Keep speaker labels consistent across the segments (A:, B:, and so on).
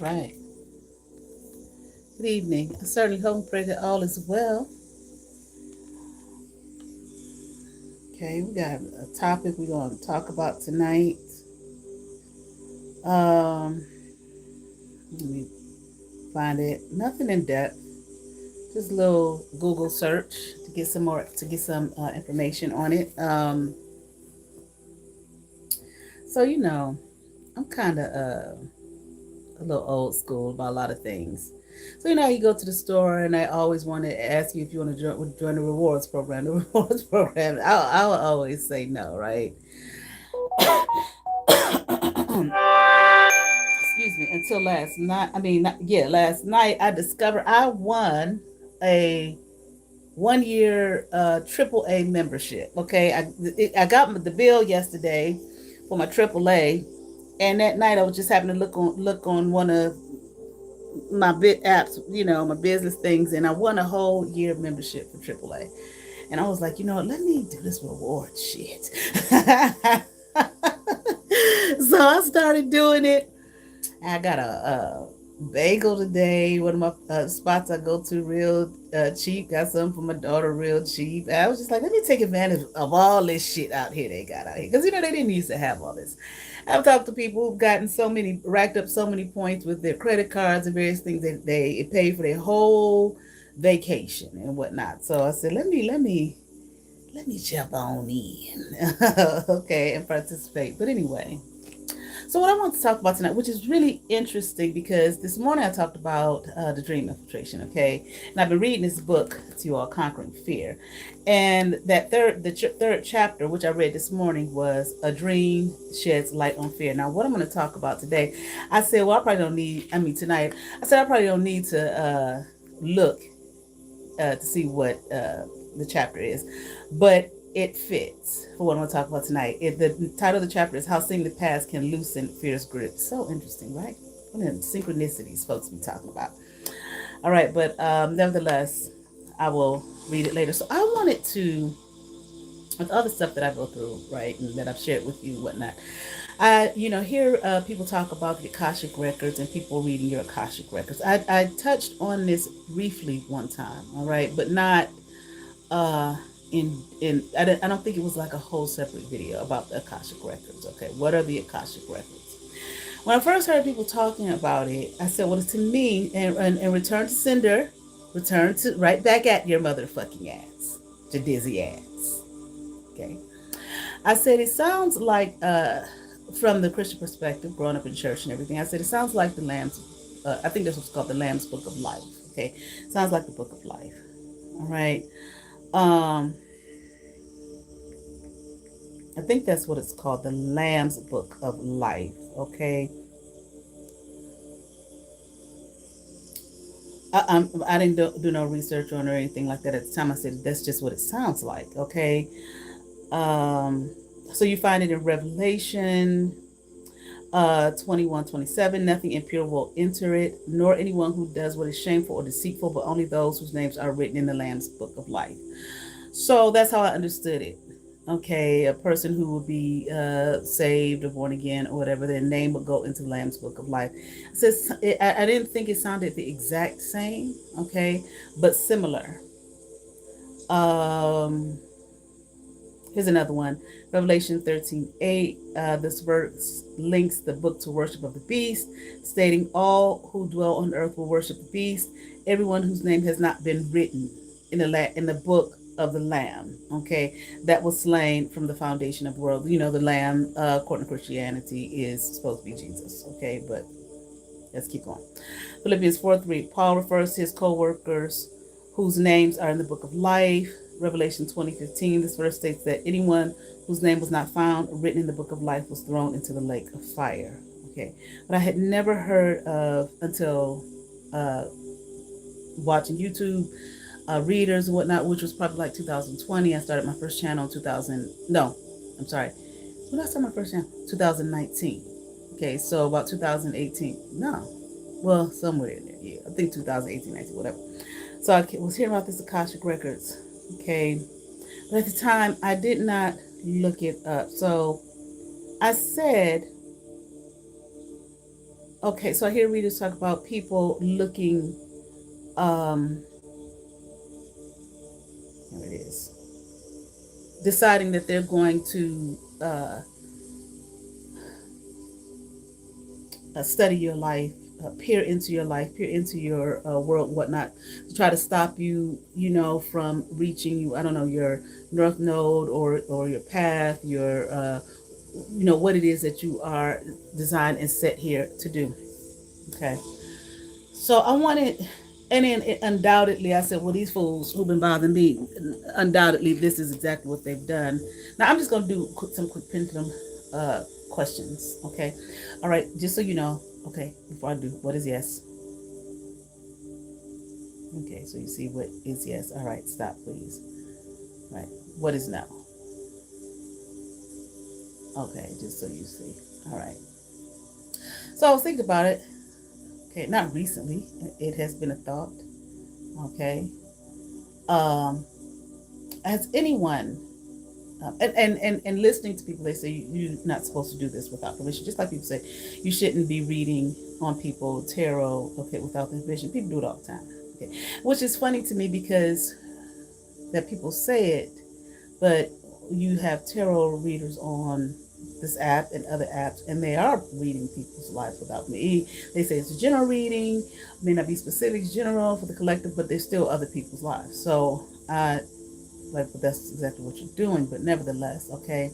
A: right. Good evening. I certainly hope and pray that all is well. Okay, we got a topic we're going to talk about tonight. Um, Let me find it. Nothing in depth. Just a little Google search to get some information on it. So I'm kind of a little old school about a lot of things. So you go to the store and I always want to ask you if you want to join the rewards program. The rewards program, I'll always say no, right? Excuse me. Until last night, last night I discovered I won a 1 year AAA membership. Okay, I got the bill yesterday for my AAA, and that night I was just having to look on one of my bit apps, my business things, and I won a whole year membership for AAA. And I was like, let me do this reward shit. So I started doing it. I got a bagel today. One of my spots I go to real cheap. Got some for my daughter real cheap. I was just like, let me take advantage of all this shit out here they got out here. Because, they didn't used to have all this. I've talked to people who've racked up so many points with their credit cards and various things that they paid for their whole vacation and whatnot. So I said, let me jump on in. Okay, and participate. But anyway. So what I want to talk about tonight, which is really interesting because this morning I talked about the dream infiltration, okay? And I've been reading this book to you all, Conquering Fear. And the third chapter, which I read this morning, was A Dream Sheds Light on Fear. Now, what I'm going to talk about today, I said, well, tonight, I said I probably don't need to look to see what the chapter is. But it fits for what I'm going to talk about tonight. The title of the chapter is How Seeing the Past Can Loosen Fear's Grip. So interesting, right? What are the synchronicities folks be talking about? All right, but nevertheless, I will read it later. So I wanted to, with other stuff that I go through, right, and that I've shared with you, whatnot, I hear people talk about the Akashic records and people reading your Akashic records. I touched on this briefly one time, all right, but not uh I don't think it was like a whole separate video about the Akashic records. Okay, what are the Akashic records? When I first heard people talking about it, I said, well, to me, and return to sender, return to right back at your motherfucking ass, your dizzy ass. Okay, I said it sounds like from the Christian perspective, growing up in church and everything, I said it sounds like the Lamb's. I think this was called the Lamb's Book of Life. Okay, sounds like the Book of Life. All right. I think that's what it's called, the Lamb's Book of Life. Okay. I didn't do no research on it or anything like that at the time. I said that's just what it sounds like. Okay. So you find it in Revelation 21:27. Nothing impure will enter it, nor anyone who does what is shameful or deceitful, but only those whose names are written in the Lamb's Book of Life. So that's how I understood it. Okay, a person who would be saved or born again or whatever, their name would go into the Lamb's Book of Life. I didn't think it sounded the exact same, okay, but similar. Here's another one. Revelation 13:8. This verse links the book to worship of the beast, stating all who dwell on earth will worship the beast, everyone whose name has not been written in the book of the Lamb, okay, that was slain from the foundation of the world. The Lamb, according to Christianity, is supposed to be Jesus, okay, but let's keep going. Philippians 4:3. Paul refers to his co-workers whose names are in the book of life. Revelation 20:15. This verse states that anyone whose name was not found written in the book of life was thrown into the lake of fire. Okay, but I had never heard of until watching YouTube readers and whatnot, which was probably like 2020. I started my first channel in 2000. No, I'm sorry. When I started my first channel, 2019. Okay, so about 2018. No, well, somewhere in there. Yeah, I think 2018, 19, whatever. So I was hearing about this Akashic Records. Okay, but at the time I did not look it up. So I said, Okay, so I hear readers talk about people looking, um, here it is, deciding that they're going to study your life, peer into your life, peer into your world, whatnot, to try to stop you, from reaching you. I don't know, your north node, or your path, your what it is that you are designed and set here to do. Okay, so I wanted. And then undoubtedly, I said, well, these fools who've been bothering me, undoubtedly, this is exactly what they've done. Now, I'm just going to do some quick pendulum uh, questions, okay? All right, just so you know, okay, before I do, what is yes? Okay, so you see what is yes. All right, stop, please. All right, what is no? Okay, just so you see. All right. So I was thinking about it. Okay, not recently. It has been a thought. Okay. Um, has anyone and listening to people, they say you're not supposed to do this without permission. Just like people say you shouldn't be reading on people tarot, okay, without their permission. People do it all the time, okay, which is funny to me because that people say it, but you have tarot readers on this app and other apps, and they are reading people's lives without me. They say it's a general reading, may not be specific, general for the collective, but there's still other people's lives. So but that's exactly what you're doing. But nevertheless, okay.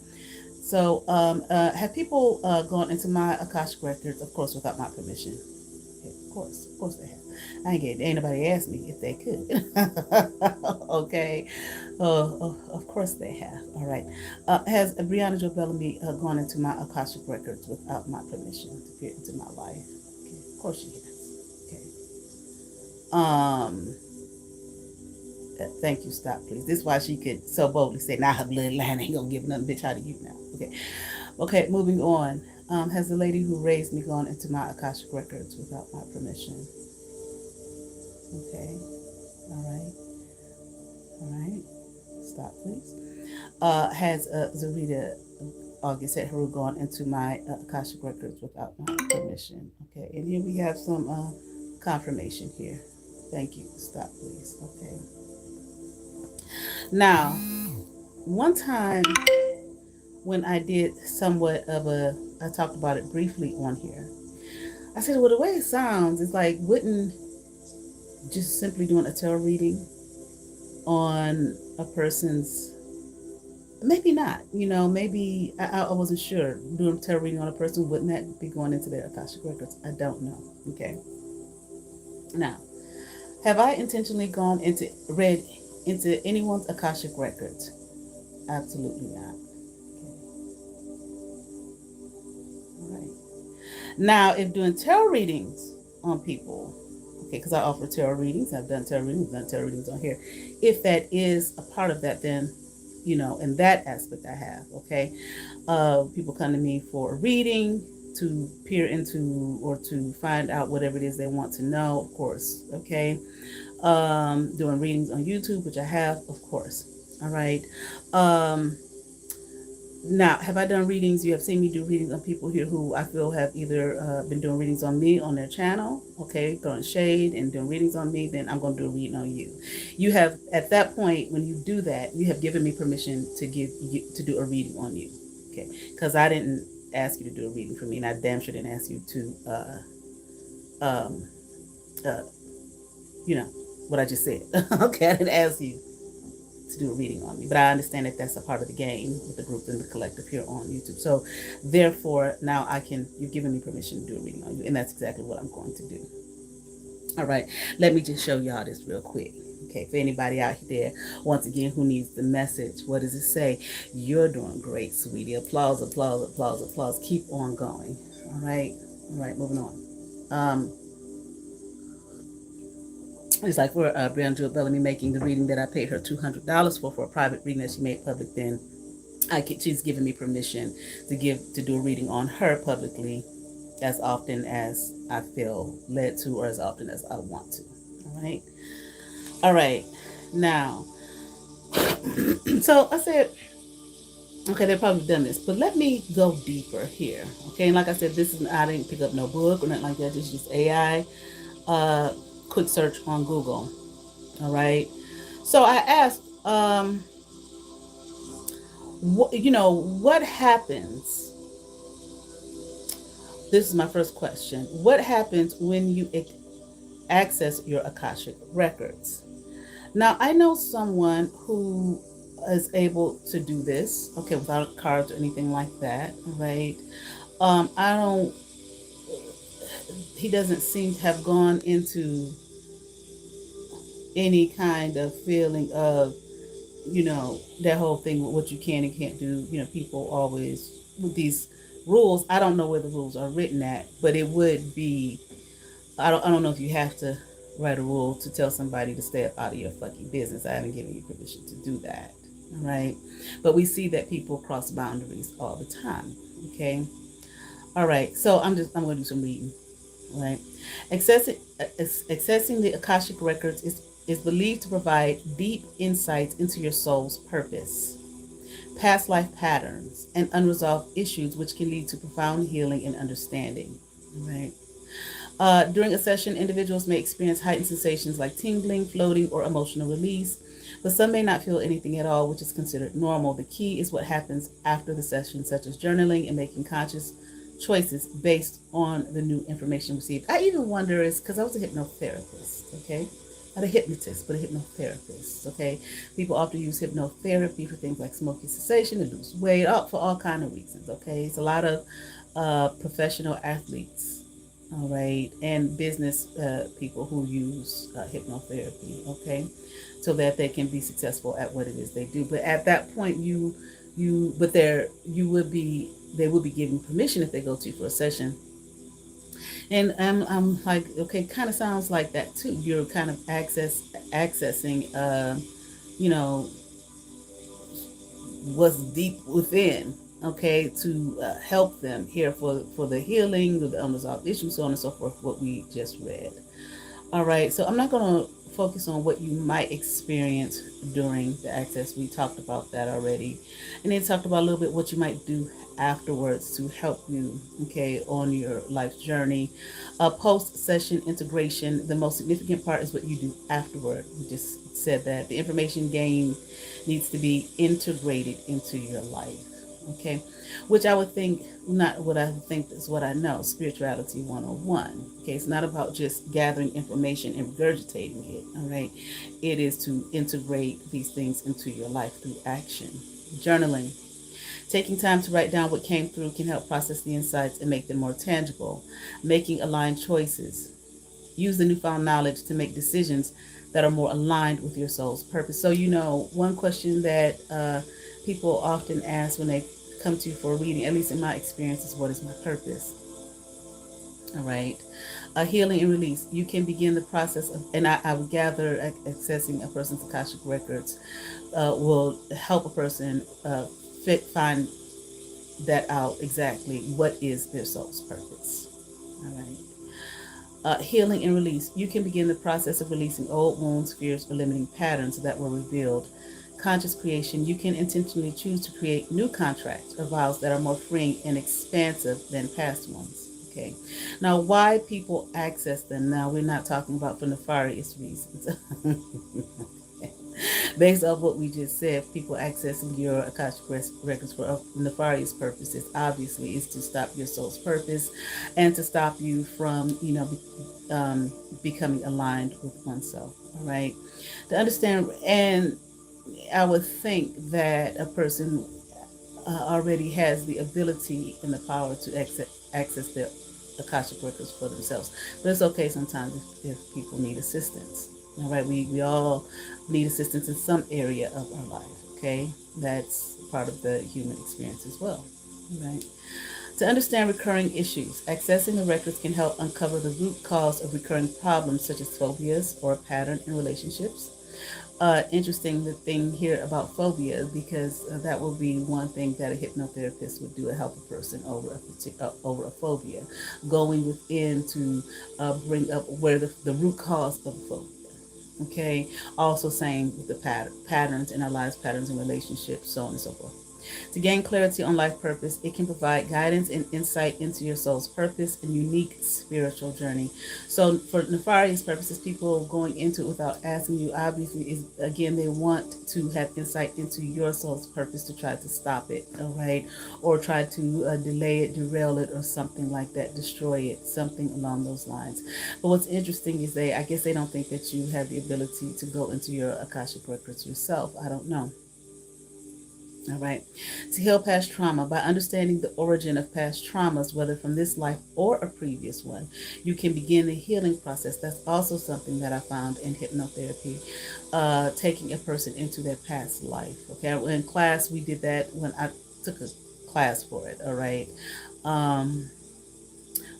A: So have people gone into my Akashic records, of course, without my permission? Okay, of course they have. Ain't nobody asked me if they could. Okay. Of course they have. All right. Has Brianna Jo Bellamy gone into my Akashic records without my permission to peer into my life? Okay. Of course she has. Okay. Um. Thank you. Stop, please. This is why she could so boldly say, "Now her bloodline ain't gonna give nothing, bitch. How do you now?" Okay. Okay. Moving on. Has the lady who raised me gone into my Akashic records without my permission? Okay. All right. All right. Stop, please. Has Zarita August had her gone into my Akashic records without my permission? Okay. And here we have some confirmation here. Thank you. Stop, please. Okay. Now, one time when I did somewhat of I talked about it briefly on here. I said, well, the way it sounds is like, wouldn't just simply doing a tarot reading on a person's, maybe not, maybe I wasn't sure. Doing tarot reading on a person, wouldn't that be going into their Akashic records? I don't know. Okay. Now, have I intentionally gone read into anyone's Akashic records? Absolutely not. All right. Now, if doing tarot readings on people, okay, because I offer tarot readings, I've done tarot readings on here. If that is a part of that, then, in that aspect I have, okay. People come to me for a reading, to peer into or to find out whatever it is they want to know, of course, okay. Doing readings on YouTube, which I have, of course. All right. Now, have I done readings? You have seen me do readings on people here who I feel have either been doing readings on me on their channel, okay, throwing shade and doing readings on me, then I'm going to do a reading on you. You have, at that point, when you do that, you have given me permission to do a reading on you, okay, because I didn't ask you to do a reading for me, and I damn sure didn't ask you to, you know, what I just said. Okay, I didn't ask you to do a reading on me, but I understand that that's a part of the game with the group and the collective here on YouTube. So therefore, now you've given me permission to do a reading on you, and that's exactly what I'm going to do. All right, let me just show y'all this real quick. Okay, for anybody out there, once again, who needs the message, what does it say? You're doing great, sweetie. Applause, applause, applause, applause. Keep on going. All right, moving on. It's like for Brianna Jo Bellamy making the reading that I paid her $200 for a private reading that she made public. Then she's given me permission to do a reading on her publicly as often as I feel led to, or as often as I want to. All right. Now, so I said, Okay, they've probably done this, but let me go deeper here. Okay, and like I said, this is I didn't pick up no book or nothing like that. This is just AI. Uh, quick search on Google. All right. So I asked, what happens? This is my first question. What happens when you access your Akashic records? Now, I know someone who is able to do this, okay, without cards or anything like that, right? I don't, he doesn't seem to have gone into any kind of feeling of, that whole thing with what you can and can't do. People always, with these rules, I don't know where the rules are written at, but it would be, I don't know if you have to write a rule to tell somebody to stay up out of your fucking business. I haven't given you permission to do that. All right. But we see that people cross boundaries all the time. Okay. All right. So I'm going to do some reading. All right. Accessing the Akashic records is believed to provide deep insights into your soul's purpose, past life patterns, and unresolved issues, which can lead to profound healing and understanding. All right. During a session, individuals may experience heightened sensations like tingling, floating, or emotional release, but some may not feel anything at all, which is considered normal. The key is what happens after the session, such as journaling and making conscious choices based on the new information received. I even wonder is because I was a hypnotherapist, okay? Not a hypnotist, but a hypnotherapist, okay? People often use hypnotherapy for things like smoking cessation, to lose weight, for all kind of reasons, okay? It's a lot of professional athletes, all right, and business people who use hypnotherapy, okay, so that they can be successful at what it is they do. But at that point, you would be they would be given permission if they go to you for a session. And I'm like, okay, kind of sounds like that too. You're kind of accessing, you know, what's deep within, okay, to help them here for the healing of the unresolved issues, so on and so forth, what we just read. All right, so I'm not going to focus on what you might experience during the access. We talked about that already. And then talked about a little bit what you might do afterwards to help you, okay, on your life journey. Post session integration, the most significant part is what you do afterward. We just said that the information gained needs to be integrated into your life, okay, which I would think, not what I think is what I know, spirituality 101. Okay, it's not about just gathering information and regurgitating it, all right? It is to integrate these things into your life through action. Journaling. Taking time to write down what came through can help process the insights and make them more tangible. Making aligned choices. Use the newfound knowledge to make decisions that are more aligned with your soul's purpose. So, one question that people often ask when they come to you for a reading, at least in my experience, is what is my purpose? All right. Healing and release. You can begin the process of, and I would gather accessing a person's Akashic records will help a person find that out exactly what is their soul's purpose. All right. Healing and release. You can begin the process of releasing old wounds, fears, or limiting patterns that were revealed. Conscious creation. You can intentionally choose to create new contracts or vows that are more freeing and expansive than past ones. Okay. Now, why people access them? Now, we're not talking about for nefarious reasons. Based off what we just said, people accessing your Akashic records for nefarious purposes, obviously, is to stop your soul's purpose and to stop you from, becoming aligned with oneself. All right. To understand, and I would think that a person already has the ability and the power to access their Akashic records for themselves. But it's okay sometimes if people need assistance. All right, we all need assistance in some area of our life. Okay, that's part of the human experience as well. All right. To understand recurring issues, accessing the records can help uncover the root cause of recurring problems such as phobias or a pattern in relationships. Interesting the thing here about phobia, because that will be one thing that a hypnotherapist would do to help a person over a phobia, going within to bring up where the root cause of the phobia. Okay. Also saying with the patterns in our lives, patterns in relationships, so on and so forth. To gain clarity on life purpose, it can provide guidance and insight into your soul's purpose and unique spiritual journey. So, for nefarious purposes, people going into it without asking you, obviously, is again, they want to have insight into your soul's purpose to try to stop it, all right? Or try to delay it, derail it, or something like that, destroy it, something along those lines. But what's interesting is I guess they don't think that you have the ability to go into your Akashic records yourself. I don't know. All right. To heal past trauma, by understanding the origin of past traumas, whether from this life or a previous one, you can begin the healing process. That's also something that I found in hypnotherapy, taking a person into their past life. Okay. In class, we did that when I took a class for it. All right. Um,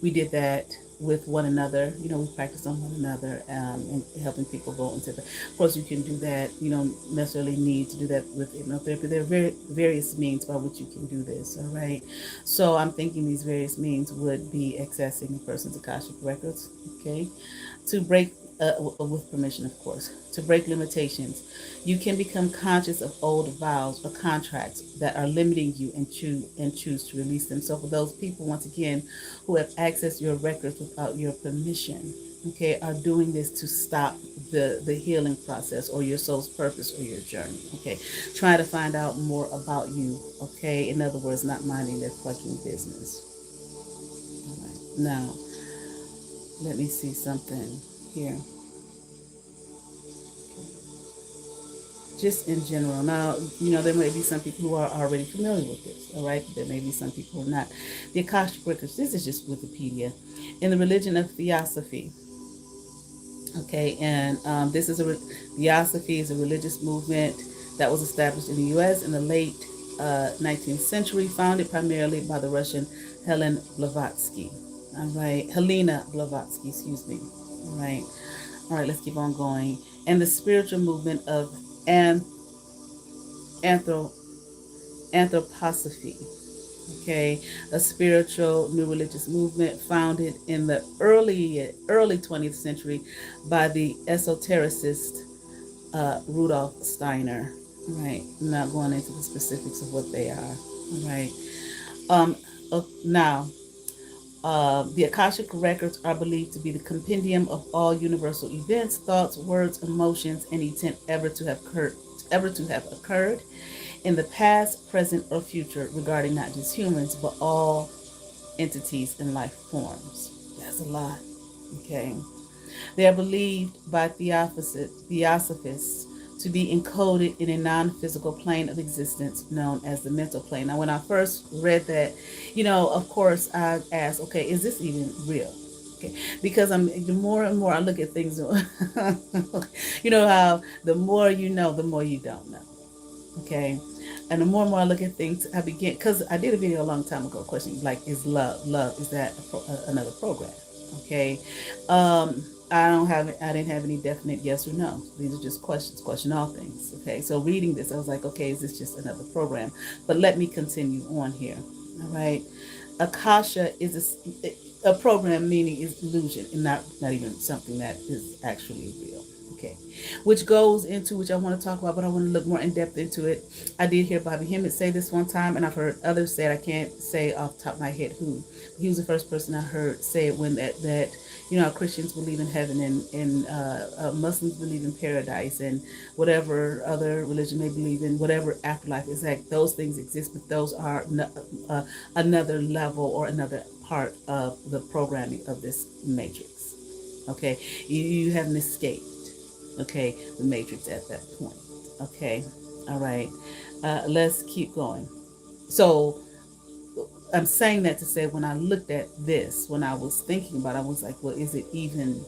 A: we did that with one another. We practice on one another, and helping people go into the. Of course, you can do that. You don't necessarily need to do that with hypnotherapy. There are various means by which you can do this. All right. So I'm thinking these various means would be accessing a person's Akashic records. Okay. To break, with permission, of course, to break limitations. You can become conscious of old vows or contracts that are limiting you, and choose to release them. So for those people, once again, who have accessed your records without your permission, okay, are doing this to stop the healing process or your soul's purpose or your journey. Okay, try to find out more about you. Okay, in other words, not minding their fucking business. All right, now let me see something here. Just in general. Now, there may be some people who are already familiar with this, all right? There may be some people who are not. The Akashic Records, this is just Wikipedia. In the religion of Theosophy, okay, and Theosophy is a religious movement that was established in the U.S. in the late 19th century, founded primarily by the Russian Helen Blavatsky, all right? Helena Blavatsky, excuse me, all right? All right, let's keep on going. And the spiritual movement of anthro- anthroposophy, okay, a spiritual new religious movement founded in the early 20th century by the esotericist Rudolf Steiner. Right, I'm not going into the specifics of what they are. All right. Now, the Akashic records are believed to be the compendium of all universal events, thoughts, words, emotions, and intent ever to have occurred in the past, present, or future, regarding not just humans but all entities and life forms. That's a lot. Okay. They are believed by theosophists to be encoded in a non-physical plane of existence known as the mental plane. Now, when I first read that, of course, I asked, okay, is this even real? Okay, because the more and more I look at things, you know how the more you know, the more you don't know. Okay, and the more and more I look at things, I begin, because I did a video a long time ago questioning, like, is love, is that another program? Okay, um, I didn't have any definite yes or no. These are just questions, question all things. Okay, so reading this, I was like, okay, is this just another program? But let me continue on here. All right, Akasha is a program, meaning is illusion and not even something that is actually real. Okay, which goes into, which I want to talk about, but I want to look more in depth into it. I did hear Bobby Hemmett say this one time, and I've heard others say it. I can't say off the top of my head who. He was the first person I heard say it, when that Christians believe in heaven, and Muslims believe in paradise, and whatever other religion they believe in, whatever afterlife is, like, those things exist, but those are another level or another part of the programming of this matrix. Okay, you haven't escaped. Okay, the matrix at that point. Okay, all right. Let's keep going. So I'm saying that to say, when I looked at this, when I was thinking about it, I was like, well, is it even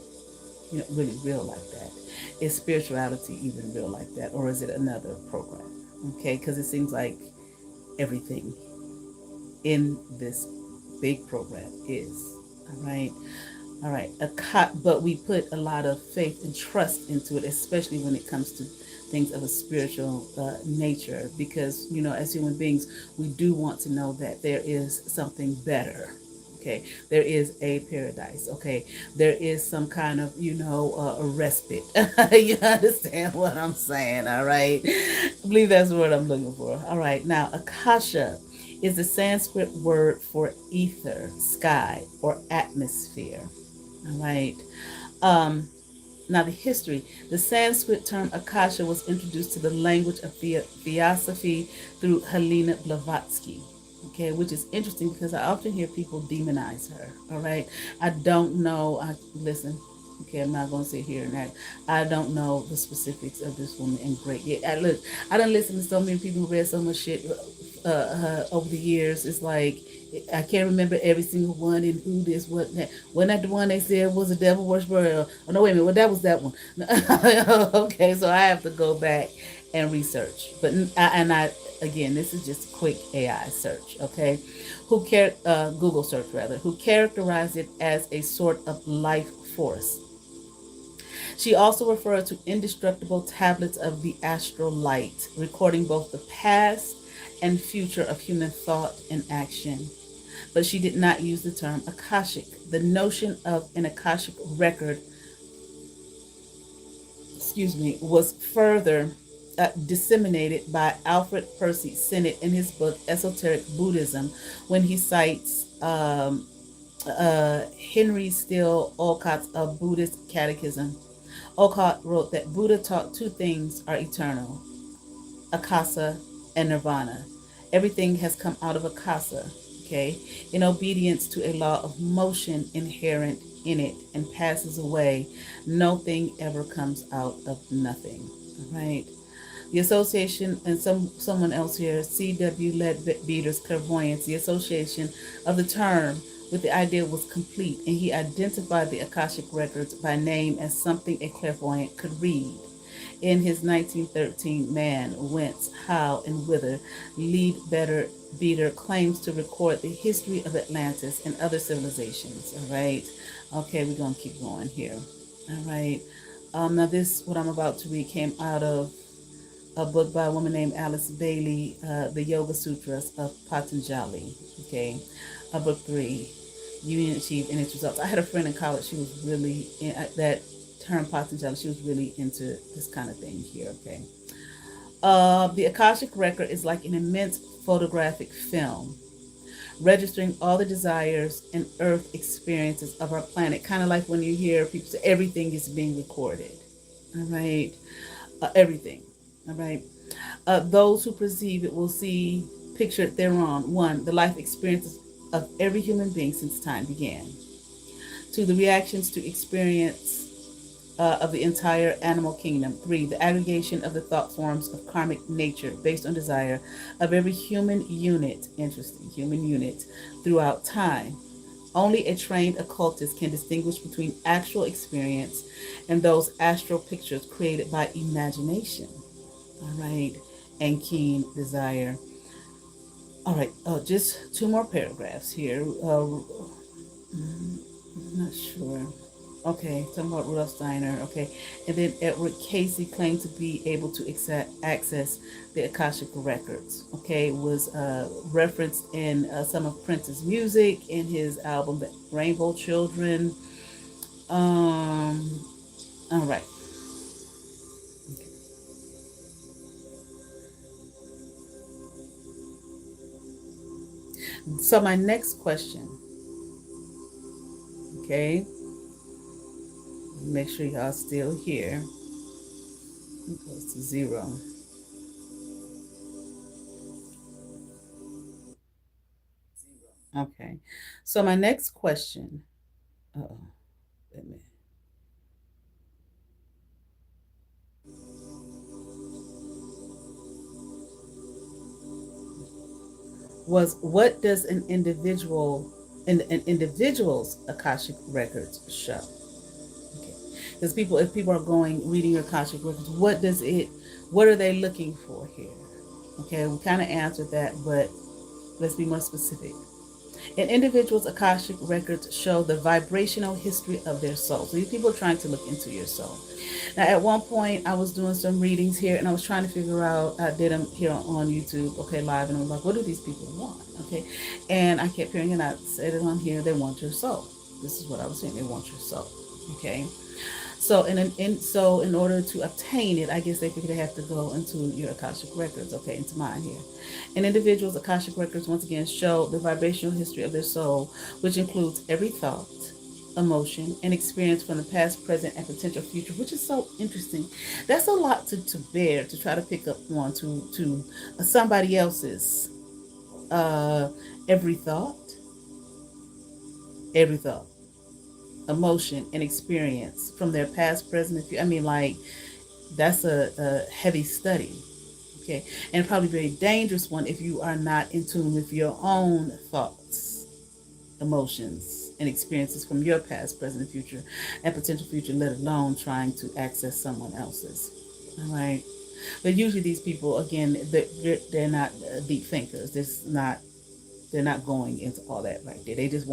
A: really real like that? Is spirituality even real like that, or is it another program? Okay, because it seems like everything in this big program is. All right. All right, but we put a lot of faith and trust into it, especially when it comes to things of a spiritual nature, because as human beings, we do want to know that there is something better. Okay, there is a paradise. Okay, there is some kind of, a respite. You understand what I'm saying? All right, I believe that's what I'm looking for. All right, now Akasha is the Sanskrit word for ether, sky, or atmosphere. All right. Um, Now, the history. The Sanskrit term Akasha was introduced to the language of theosophy through Helena Blavatsky. Okay, which is interesting because I often hear people demonize her. All right, I don't know. Listen. Okay, I'm not gonna sit here and act. I don't know the specifics of this woman in great. Yeah, look, I done listened to so many people who read so much shit over the years. It's like I can't remember every single one and who this, what that. Wasn't that the one they said was a devil worshiper? Oh no, wait a minute. Well, that was that one. Okay, so I have to go back and research. But I again, this is just a quick AI search. Okay, Google search rather, who characterized it as a sort of life force. She also referred to indestructible tablets of the astral light, recording both the past and future of human thought and action. But she did not use the term Akashic. The notion of an Akashic record, was further disseminated by Alfred Percy Sennett in his book Esoteric Buddhism when he cites Henry Steele Olcott's A Buddhist Catechism. Olcott wrote that Buddha taught two things are eternal: Akasa and Nirvana. Everything has come out of Akasa, okay, in obedience to a law of motion inherent in it and passes away. Nothing ever comes out of nothing, all right? The association, and someone else here, C.W. Leadbeater's clairvoyance, the association of the term with the idea was complete, and he identified the Akashic records by name as something a clairvoyant could read. In his 1913 Man, Whence, How, and Whither, Leadbeater claims to record the history of Atlantis and other civilizations. All right. Okay, we're going to keep going here. All right. Now, what I'm about to read came out of a book by a woman named Alice Bailey, The Yoga Sutras of Patanjali. Okay. Book 3, Union Achieved in Its Results. I had a friend in college. She was really in that term Patanjali. She was really into this kind of thing here. Okay. The Akashic record is like an immense photographic film, registering all the desires and earth experiences of our planet. Kind of like when you hear people say everything is being recorded. All right. Everything. All right. Those who perceive it will see pictured thereon: one, the life experiences of every human being since time began; two, the reactions to experience of the entire animal kingdom; three, the aggregation of the thought forms of karmic nature based on desire of every human unit, throughout time. Only a trained occultist can distinguish between actual experience and those astral pictures created by imagination. All right, and keen desire. All right, just two more paragraphs here. I'm not sure. Okay, talking about Rudolf Steiner. Okay, and then Edward Casey claimed to be able to access the Akashic records. Okay, was referenced in some of Prince's music in his album The Rainbow Children. All right. So my next question, okay, make sure y'all still here. It goes to 0. Okay. So my next question, oh, wait a minute, was what does an individual's Akashic records show? Okay. Because if people are reading your Akashic records, what are they looking for here? Okay, we kind of answered that, but let's be more specific. An individual's Akashic records show the vibrational history of their soul. So these people are trying to look into your soul. Now, at one point, I was doing some readings here, and I was trying to figure out. I did them here on YouTube, okay, live, and I was like, "What do these people want?" Okay, and I kept hearing, and I said it on here. They want your soul. This is what I was saying. They want your soul. Okay. So in order to obtain it, I guess they figured they have to go into your Akashic records, okay, into mine here. An individual's Akashic records once again show the vibrational history of their soul, which includes every thought, emotion, and experience from the past, present, and potential future, which is so interesting. That's a lot to bear, to try to pick up on, to somebody else's uh, every thought, every thought, emotion, and experience from their past, present, and future. I mean, like, that's a heavy study, okay, and probably a very dangerous one if you are not in tune with your own thoughts, emotions, and experiences from your past, present, and future, and potential future, let alone trying to access someone else's. All right. But usually these people, again, they're not deep thinkers. They're not going into all that right there. They just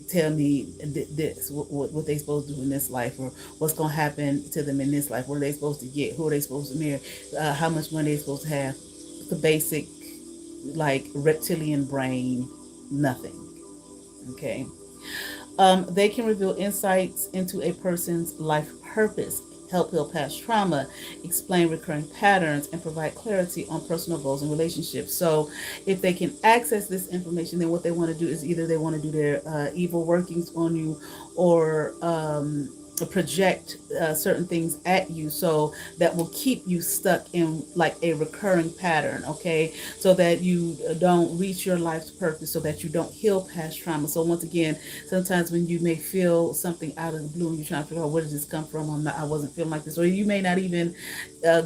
A: tell me this, what they supposed to do in this life, or what's going to happen to them in this life. What are they supposed to get? Who are they supposed to marry? How much money are they supposed to have? The basic, like, reptilian brain, nothing. Okay. They can reveal insights into a person's life purpose, help heal past trauma, explain recurring patterns, and provide clarity on personal goals and relationships. So, if they can access this information, then what they want to do is either they want to do their evil workings on you, or project certain things at you, so that will keep you stuck in like a recurring pattern, okay, so that you don't reach your life's purpose, so that you don't heal past trauma. So once again, sometimes when you may feel something out of the blue and you're trying to figure out, where did this come from, I wasn't feeling like this, or you may not even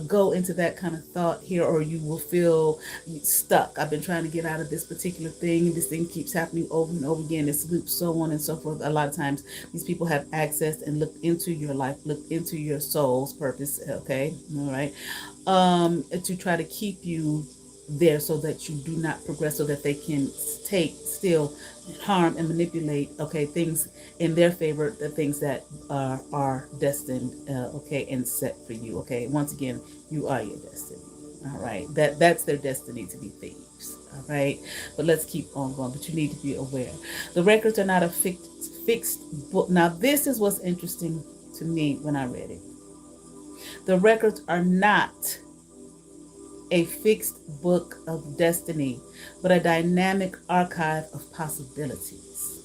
A: go into that kind of thought here, or you will feel stuck. I've been trying to get out of this particular thing, and this thing keeps happening over and over again, this loop, so on and so forth. A lot of times these people have accessed and looked into your life, looked into your soul's purpose, okay, all right, to try to keep you there, so that you do not progress, so that they can take, steal, harm, and manipulate, okay, things in their favor, the things that are destined, okay, and set for you, okay. Once again, you are your destiny, all right. That's their destiny, to be thieves, all right. But let's keep on going. But you need to be aware. The records are not a fixed book. Now, this is what's interesting to me when I read it. The records are not a fixed book of destiny, but a dynamic archive of possibilities,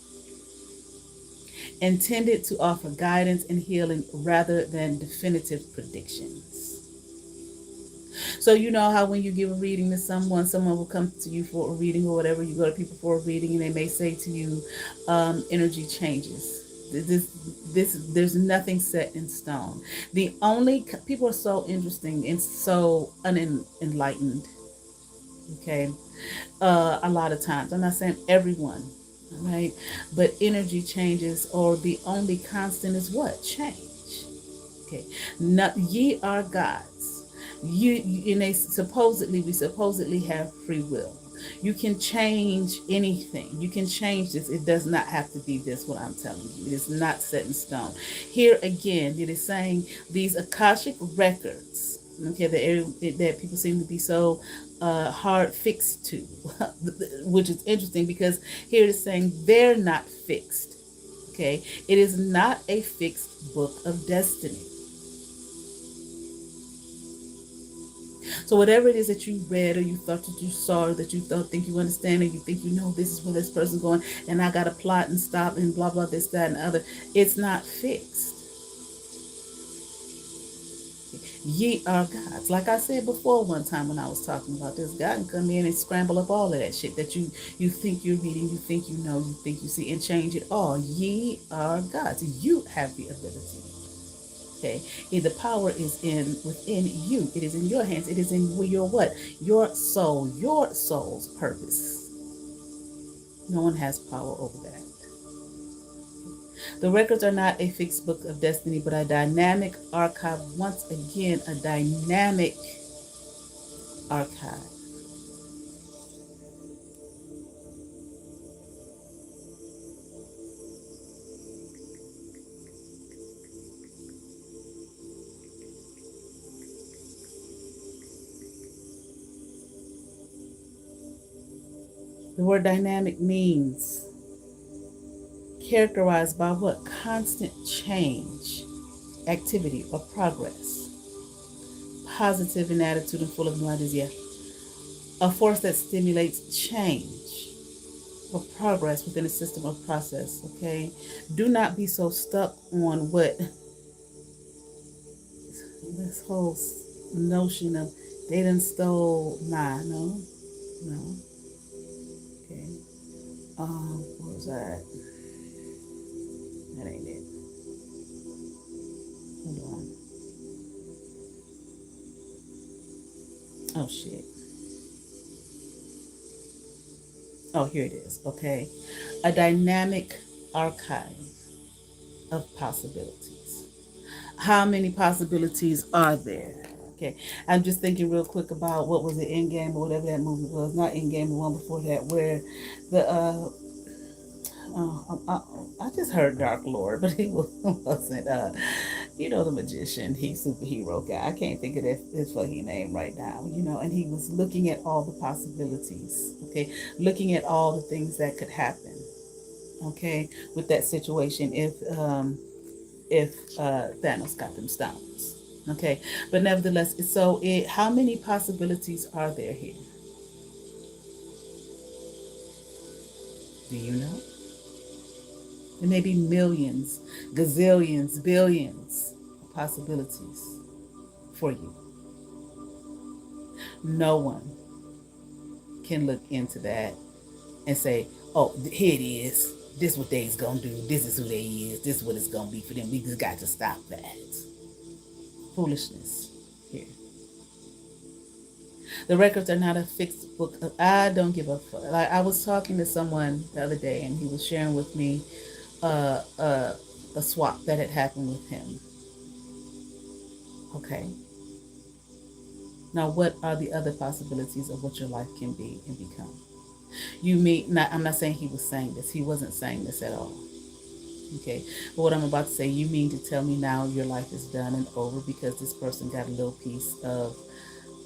A: intended to offer guidance and healing rather than definitive predictions. So you know how when you give a reading to someone will come to you for a reading or whatever. You go to people for a reading, and they may say to you, energy changes. There's nothing set in stone. The only people are so interesting and so unenlightened. Okay, a lot of times. I'm not saying everyone, right? But energy changes, or the only constant is what? Change. Okay, not ye are gods. You and we supposedly have free will. You can change anything. You can change this. It does not have to be this, what I'm telling you. It is not set in stone. Here again, it is saying these Akashic records, okay, that people seem to be so hard fixed to, which is interesting, because here it is saying they're not fixed. Okay, it is not a fixed book of destiny. So whatever it is that you read, or you thought that you saw, or that you think you understand, or you think you know this is where this person's going, and I got to plot and stop and blah blah this, that, and the other. It's not fixed. Ye are gods. Like I said before, one time when I was talking about this, God can come in and scramble up all of that shit that you think you're reading, you think you know, you think you see, and change it all. Ye are gods. You have the ability. Okay, the power is within you. It is in your hands. It is in your what? Your soul, your soul's purpose. No one has power over that. The records are not a fixed book of destiny, but a dynamic archive. Once again, a dynamic archive. The word dynamic means characterized by what? Constant change, activity, or progress. Positive in attitude and full of new ideas, yeah. A force that stimulates change or progress within a system of process, okay? Do not be so stuck on what this whole notion of they done stole mine. No, no, okay. What was that? That ain't it. Hold on. Oh, shit. Oh, here it is. Okay. A dynamic archive of possibilities. How many possibilities are there? Okay. I'm just thinking real quick about what was it, Endgame or whatever that movie was. Not Endgame, the one before that, where the I just heard Dark Lord, but he wasn't. The magician, he's superhero guy. I can't think of his fucking name right now. And he was looking at all the possibilities. Okay, looking at all the things that could happen. Okay, with that situation, if Thanos got them stones. Okay, but nevertheless, how many possibilities are there here? Do you know? There may be millions, gazillions, billions of possibilities for you. No one can look into that and say, oh, here it is. This is what they's going to do. This is who they is. This is what it's going to be for them. We just got to stop that. Foolishness here. The records are not a fixed book. I don't give a fuck. Like, I was talking to someone the other day, and he was sharing with me uh, uh, a swap that had happened with him. Okay. Now, what are the other possibilities of what your life can be and become? I'm not saying he was saying this. He wasn't saying this at all. Okay. But what I'm about to say, you mean to tell me now your life is done and over because this person got a little piece of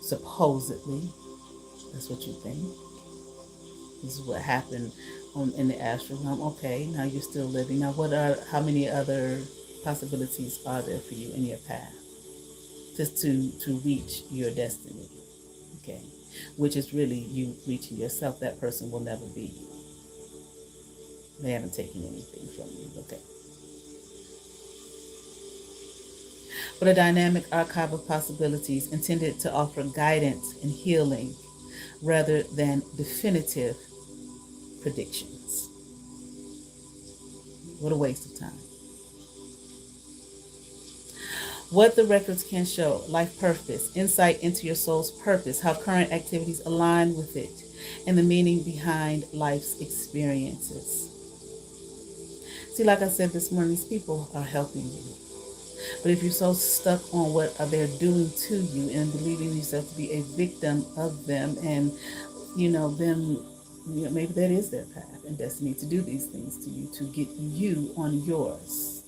A: supposedly, that's what you think. This is what happened in the astral realm. Okay, now you're still living. Now, how many other possibilities are there for you in your path? Just to reach your destiny, okay? Which is really you reaching yourself. That person will never be you. They haven't taken anything from you, okay? But a dynamic archive of possibilities intended to offer guidance and healing rather than definitive predictions. What a waste of time. What the records can show: life purpose, insight into your soul's purpose, how current activities align with it, and the meaning behind life's experiences. See, like I said this morning, these people are helping you. But if you're so stuck on what they're doing to you and believing yourself to be a victim of them and, maybe that is their path and destiny to do these things to you, to get you on yours.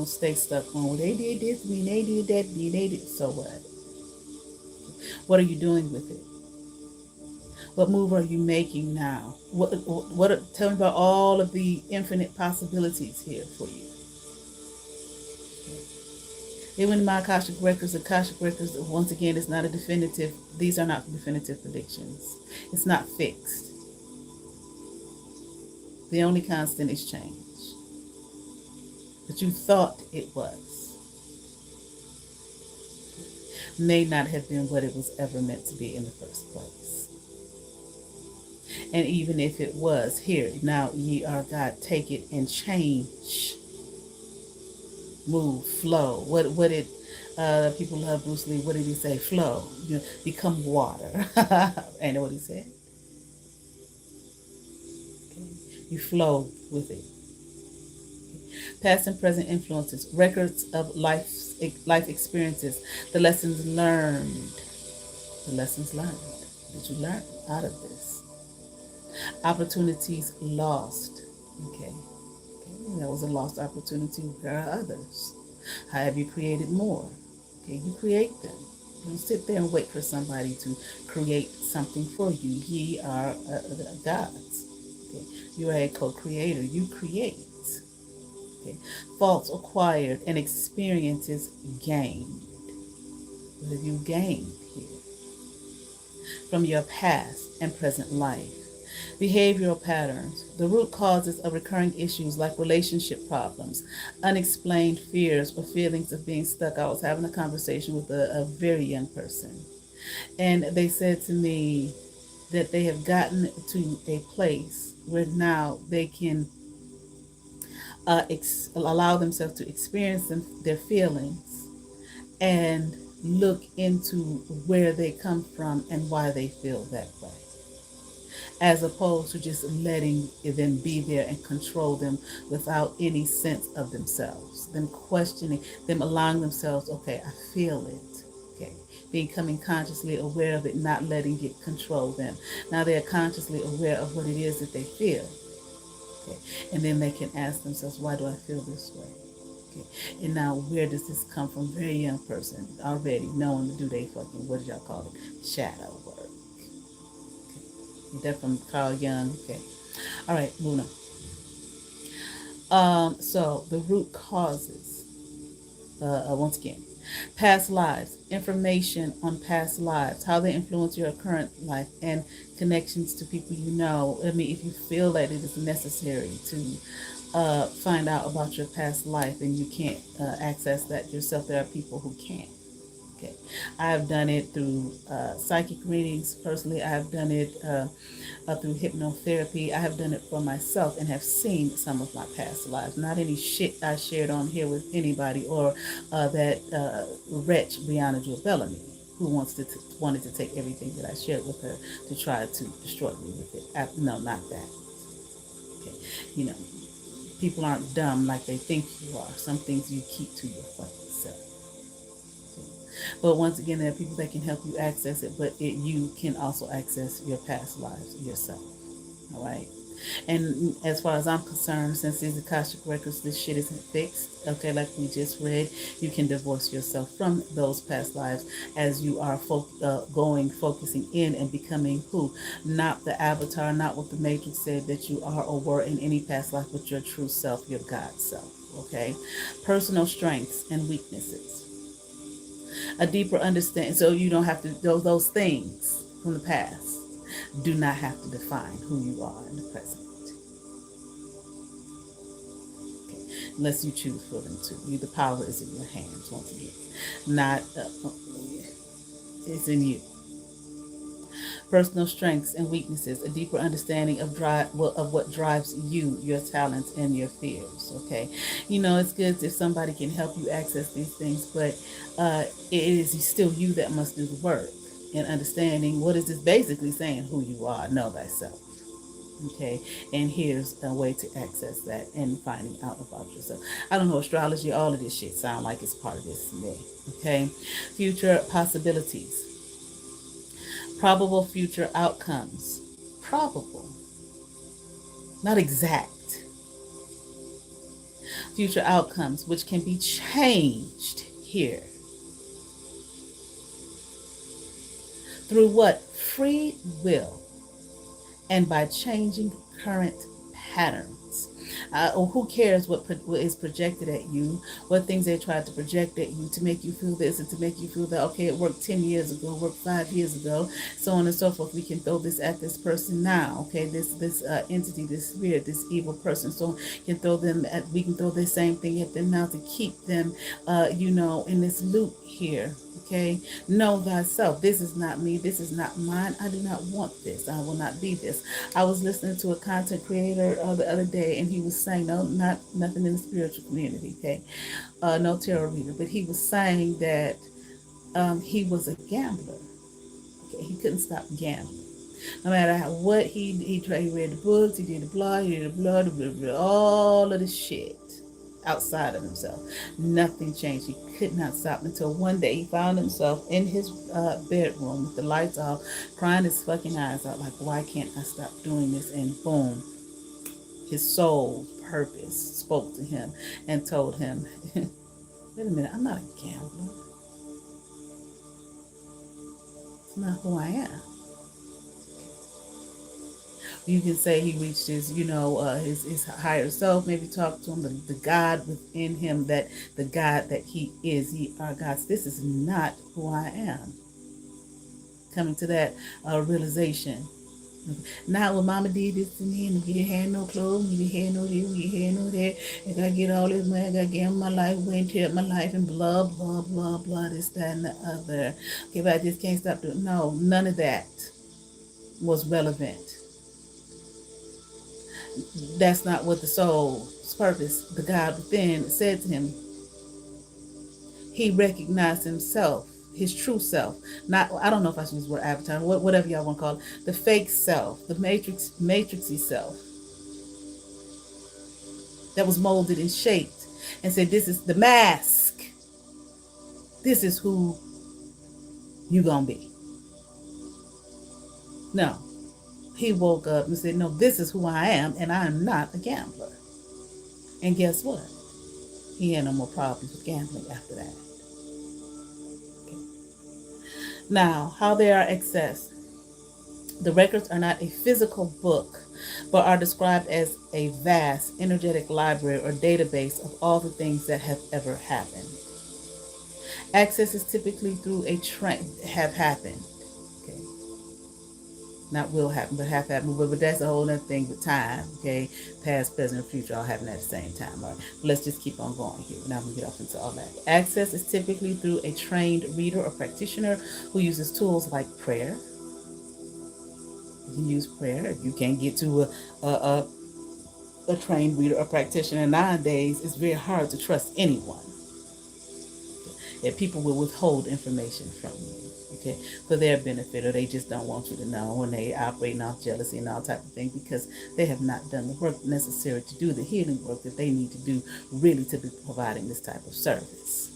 A: Stay stuck on, well, they did this to me, they did that to me, they did. So what? What are you doing with it? What move are you making now? Tell me about all of the infinite possibilities here for you. Even my Akashic records, once again, is not a definitive. These are not definitive predictions. It's not fixed. The only constant is change. That you thought it was may not have been what it was ever meant to be in the first place. And even if it was, here, now ye are God, take it and change. Move, flow. What did people love Bruce Lee? What did he say? Flow. Become water. Ain't that what he said? Okay. You flow with it. Past and present influences, records of life experiences, the lessons learned. The lessons learned. What did you learn out of this? Opportunities lost. Okay. That was a lost opportunity. There are others. How have you created more? Okay, you create them. Don't sit there and wait for somebody to create something for you. Ye are gods. Okay? You are a co-creator. You create. Okay? Faults acquired and experiences gained. What have you gained here? From your past and present life. Behavioral patterns, the root causes of recurring issues like relationship problems, unexplained fears or feelings of being stuck. I was having a conversation with a very young person, and they said to me that they have gotten to a place where now they can allow themselves to experience their feelings and look into where they come from and why they feel that way, as opposed to just letting them be there and control them without any sense of themselves, them questioning, them allowing themselves, okay, I feel it, okay, becoming consciously aware of it, not letting it control them. Now they're consciously aware of what it is that they feel, okay, and then they can ask themselves, why do I feel this way? Okay. And now, where does this come from? Very young person already knowing to do they fucking, what did y'all call it? Shadow work. Okay. That from Carl Jung. Okay. All right, moving on. So the root causes, once again, past lives, information on past lives, how they influence your current life, and connections to people you know. I mean, if you feel that it is necessary to find out about your past life and you can't access that yourself, there are people who can. Okay, I have done it through psychic readings. Personally, I have done it through hypnotherapy. I have done it for myself and have seen some of my past lives. Not any shit I shared on here with anybody, or that wretch Brianna Jewel Bellamy, who wanted to take everything that I shared with her to try to destroy me with it. No, not that. Okay, you know, people aren't dumb like they think you are. Some things you keep to your fucking self. But once again, there are people that can help you access it, but you can also access your past lives yourself. All right. And as far as I'm concerned, since these Akashic records, this shit isn't fixed. Okay, like we just read, you can divorce yourself from those past lives as you are focusing in and becoming who? Not the avatar, not what the Matrix said that you are or were in any past life, but your true self, your God self. Okay, personal strengths and weaknesses, a deeper understanding, so you don't have to those things from the past do not have to define who you are in the present. Okay. Unless you choose for them to. The power is in your hands, once again. Not, it's in you. Personal strengths and weaknesses, a deeper understanding of what drives you, your talents, and your fears. Okay, it's good if somebody can help you access these things, but it is still you that must do the work in understanding what is this basically saying, who you are, know thyself. Okay, and here's a way to access that and finding out about yourself. I don't know, astrology, all of this shit sound like it's part of this to me. Okay, future possibilities. Probable future outcomes. Probable. Not exact. Future outcomes, which can be changed here. Through what? Free will. And by changing current patterns. Or who cares what is projected at you, what things they tried to project at you to make you feel this and to make you feel that, okay, it worked 10 years ago, it worked 5 years ago, so on and so forth. We can throw this at this person now, okay, this entity, this spirit, this evil person, so we can throw the same thing at them now to keep them, in this loop here. Okay, know thyself. This is not me. This is not mine. I do not want this. I will not be this. I was listening to a content creator the other day, and he was saying, no, nothing in the spiritual community. Okay, no tarot reader, but he was saying that he was a gambler. Okay, he couldn't stop gambling. No matter what he tried, he read the books, he did the blog, he did the blood, all of the shit outside of himself. Nothing changed. He could not stop until one day he found himself in his bedroom with the lights off, crying his fucking eyes out like, why can't I stop doing this? And boom, his soul purpose spoke to him and told him, wait a minute, I'm not a gambler. not who I am. You can say he reached his, his higher self. Maybe talk to him, the God within him, that the God that he is. He are God's. This is not who I am. Coming to that realization. Not what mama did this to me, and you didn't have no clothes, you didn't have no this, you didn't have no that, I gotta get all this money, I gotta get my life, went to my life, and blah, blah, blah, blah, this, that, and the other. Okay, but I just can't stop doing. No, none of that was relevant. That's not what the soul's purpose, the God within, said to him. He recognized himself, his true self. Not, I don't know if I should use the word avatar, whatever y'all want to call it, the fake self, the matrixy self that was molded and shaped, and said, this is the mask. This is who you gonna be. No. He woke up and said, no, this is who I am, and I am not a gambler. And guess what? He had no more problems with gambling after that. Okay. Now, how they are accessed. The records are not a physical book, but are described as a vast energetic library or database of all the things that have ever happened. Access is typically through a have happened. Okay. Not will happen, but have happened. But that's a whole other thing with time. Okay. Past, present, and future all happen at the same time. All right. Let's just keep on going here. We're not going to get off into all that. Access is typically through a trained reader or practitioner who uses tools like prayer. You can use prayer. If you can't get to a trained reader or practitioner nowadays, it's very hard to trust anyone. That people will withhold information from you, okay, for their benefit, or they just don't want you to know, and they operating off jealousy and all type of thing because they have not done the work necessary to do the healing work that they need to do really to be providing this type of service.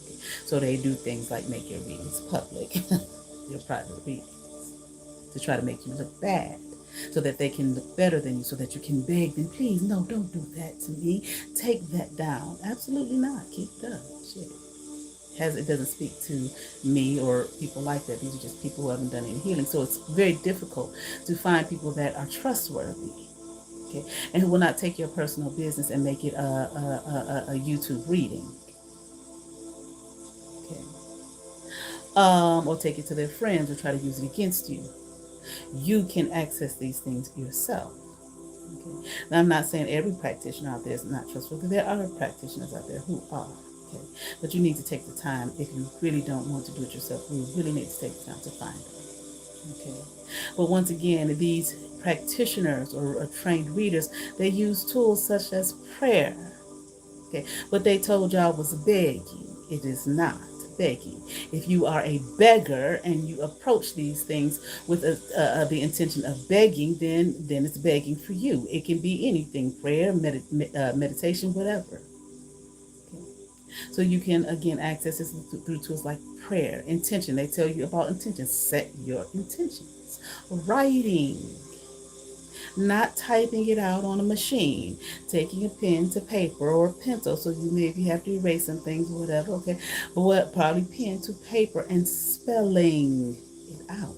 A: Okay. So they do things like make your readings public, your private readings, to try to make you look bad, so that they can look better than you, so that you can beg them, please, no, don't do that to me. Take that down. Absolutely not. Keep it up. Shit. It doesn't speak to me or people like that. These are just people who haven't done any healing. So it's very difficult to find people that are trustworthy, okay, and who will not take your personal business and make it a YouTube reading, okay, or take it to their friends or try to use it against you. You can access these things yourself. Okay. Now, I'm not saying every practitioner out there is not trustworthy. There are practitioners out there who are. Okay. But you need to take the time. If you really don't want to do it yourself, you really need to take the time to find them. Okay. But once again, these practitioners or trained readers, they use tools such as prayer. Okay. What they told y'all was begging. It is not begging. If you are a beggar and you approach these things with the intention of begging, then it's begging for you. It can be anything: prayer, meditation, whatever. Okay. So you can again access this through tools like prayer, intention. They tell you about intention. Set your intentions. Writing. Not typing it out on a machine, taking a pen to paper or a pencil, so you maybe have to erase some things or whatever, okay, but what, probably pen to paper and spelling it out.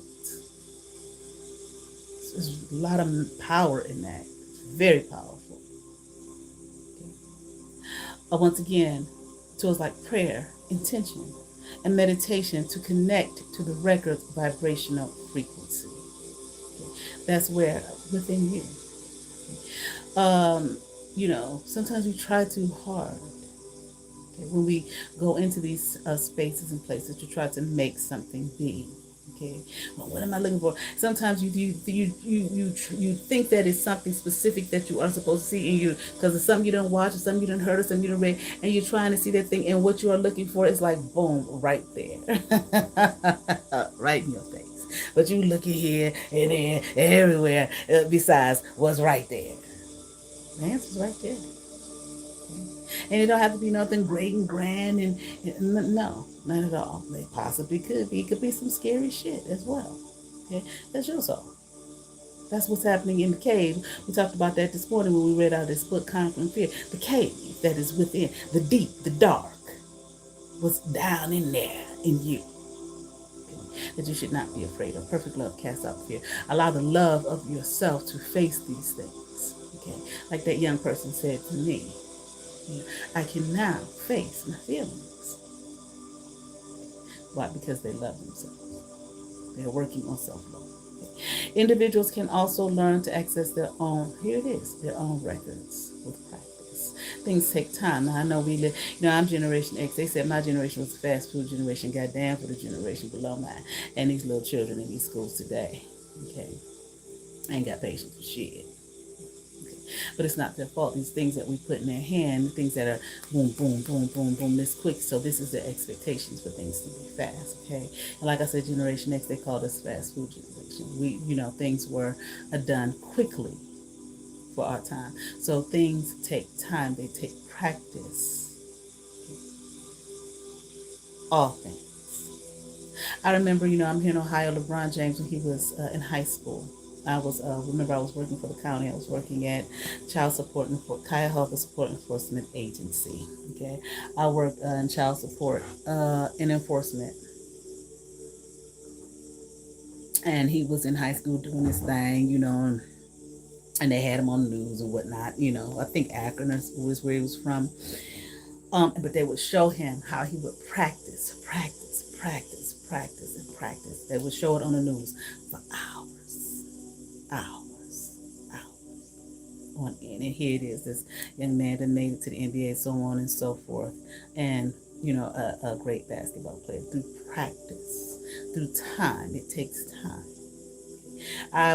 A: There's a lot of power in that. It's very powerful. Okay. Once again, tools like prayer, intention, and meditation to connect to the record's vibrational frequency. Okay. That's where within you. Sometimes we try too hard. Okay, when we go into these spaces and places to try to make something be. Okay, well, what am I looking for? Sometimes you think that it's something specific that you are supposed to see in you because it's something you don't watch, or something you don't heard, or something you don't read, and you're trying to see that thing, and what you are looking for is like boom, right there, right in your face. But you looking here and there, everywhere, besides what's right there. The answer's right there. And it don't have to be nothing great and grand and no, not at all. They possibly could be. It could be some scary shit as well. Okay, that's your soul. That's what's happening in the cave. We talked about that this morning when we read out this book, Conquering Fear. The cave that is within, the deep, the dark, what's down in there in you. Okay. that you should not be afraid of. Perfect love casts out fear. Allow the love of yourself to face these things. Okay, like that young person said to me, I can now face my feelings. Why? Because they love themselves. They're working on self-love. Individuals can also learn to access their own, here it is, their own records with practice. Things take time. Now, I know we live, I'm Generation X. They said my generation was a fast food generation. Goddamn for the generation below mine. And these little children in these schools today. Okay. I ain't got patience for shit. But it's not their fault. These things that we put in their hand, things that are boom, boom, boom, boom, boom, this quick. So this is their expectations for things to be fast, okay? And like I said, Generation X, they called us fast food generation. Things were done quickly for our time. So things take time. They take practice. All things. I remember, I'm here in Ohio, LeBron James, when he was in high school. I was working for the county. I was working at Child Support and Cuyahoga Support Enforcement Agency. Okay, I worked in child support and enforcement, and he was in high school doing this thing, and they had him on the news and whatnot. I think Akron was where he was from. But they would show him how he would practice, and practice. They would show it on the news for hours on end. And here it is, this young man that made it to the NBA, so on and so forth. And, a great basketball player through practice, through time. It takes time.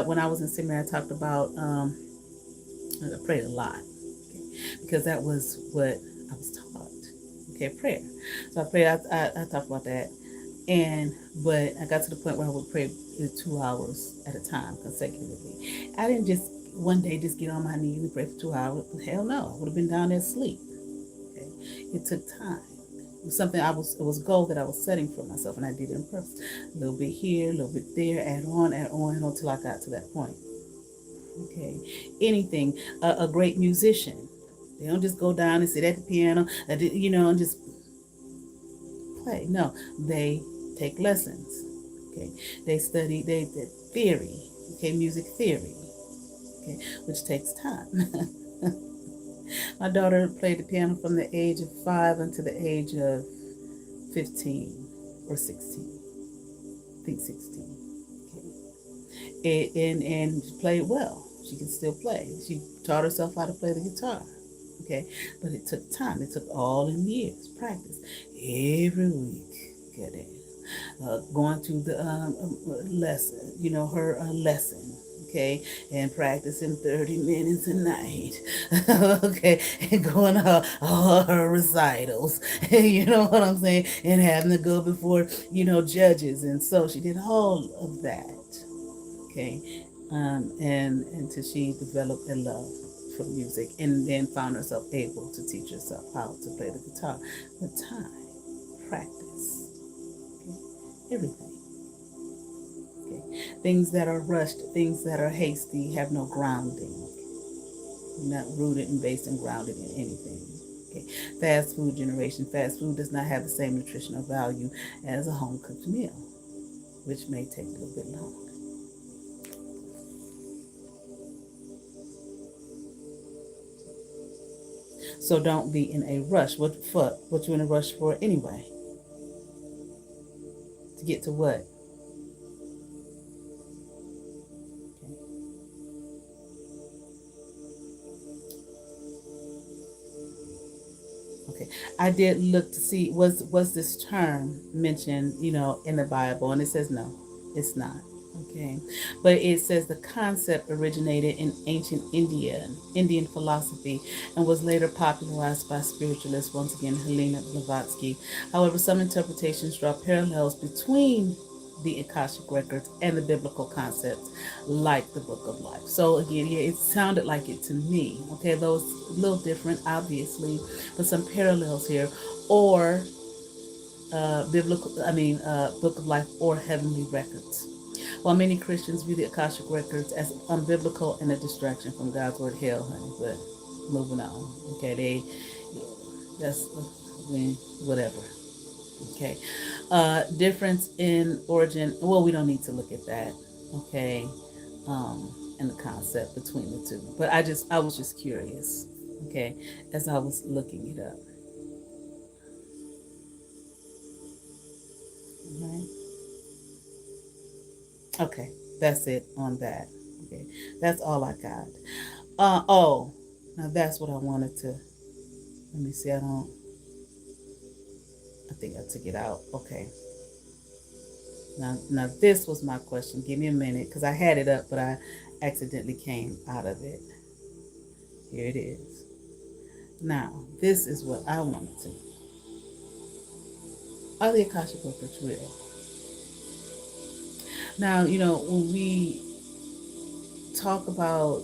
A: When I was in seminary, I talked about, I prayed a lot, because that was what I was taught. Okay, prayer. So I prayed, I talked about that. But I got to the point where I would pray 2 hours at a time consecutively. I didn't just one day just get on my knees and pray for 2 hours. Hell no, I would have been down there asleep. Okay, it took time. It was something it was a goal that I was setting for myself, and I did it on purpose. A little bit here, a little bit there, add on until I got to that point. Okay, anything. A great musician, they don't just go down and sit at the piano, and just play. No, they take lessons. Okay, they study the theory. Okay, music theory. Okay, which takes time. My daughter played the piano from the age of 5 until the age of 15 or 16. I think 16. Okay. And she played well. She can still play. She taught herself how to play the guitar. Okay, but it took time. It took all in years, practice every week. Get it. Going through the lesson, her lesson, okay, and practicing 30 minutes a night, okay, and going all her recitals, you know what I'm saying, and having to go before, judges, and so she did all of that, okay, and until she developed a love for music, and then found herself able to teach herself how to play the guitar. But time, practice, everything. Okay. Things that are rushed, things that are hasty have no grounding. You're not rooted and based and grounded in anything. Okay. Fast food generation. Fast food does not have the same nutritional value as a home cooked meal, which may take a little bit longer. So don't be in a rush. What you in a rush for anyway? To get to what? Okay. I did look to see was this term mentioned, in the Bible, and it says no, it's not. Okay, but it says the concept originated in ancient Indian philosophy, and was later popularized by spiritualists, once again Helena Blavatsky. However, some interpretations draw parallels between the Akashic records and the biblical concepts, like the Book of Life. So again, yeah, it sounded like it to me. Okay, those a little different, obviously, but some parallels here, or Book of Life or heavenly records. While many Christians view the Akashic records as unbiblical and a distraction from God's word, hell, honey. But moving on. Okay, that's whatever. Okay. Difference in origin. Well, we don't need to look at that. Okay. And the concept between the two. But I was just curious. Okay. As I was looking it up. Right. Okay. That's it on that. Okay. That's all I got. Oh, now that's what I wanted to. Let me see. I think I took it out. Okay. Now this was my question. Give me a minute because I had it up, but I accidentally came out of it. Here it is. Now, this is what I wanted to know. Are the Akashic records real? Now, when we talk about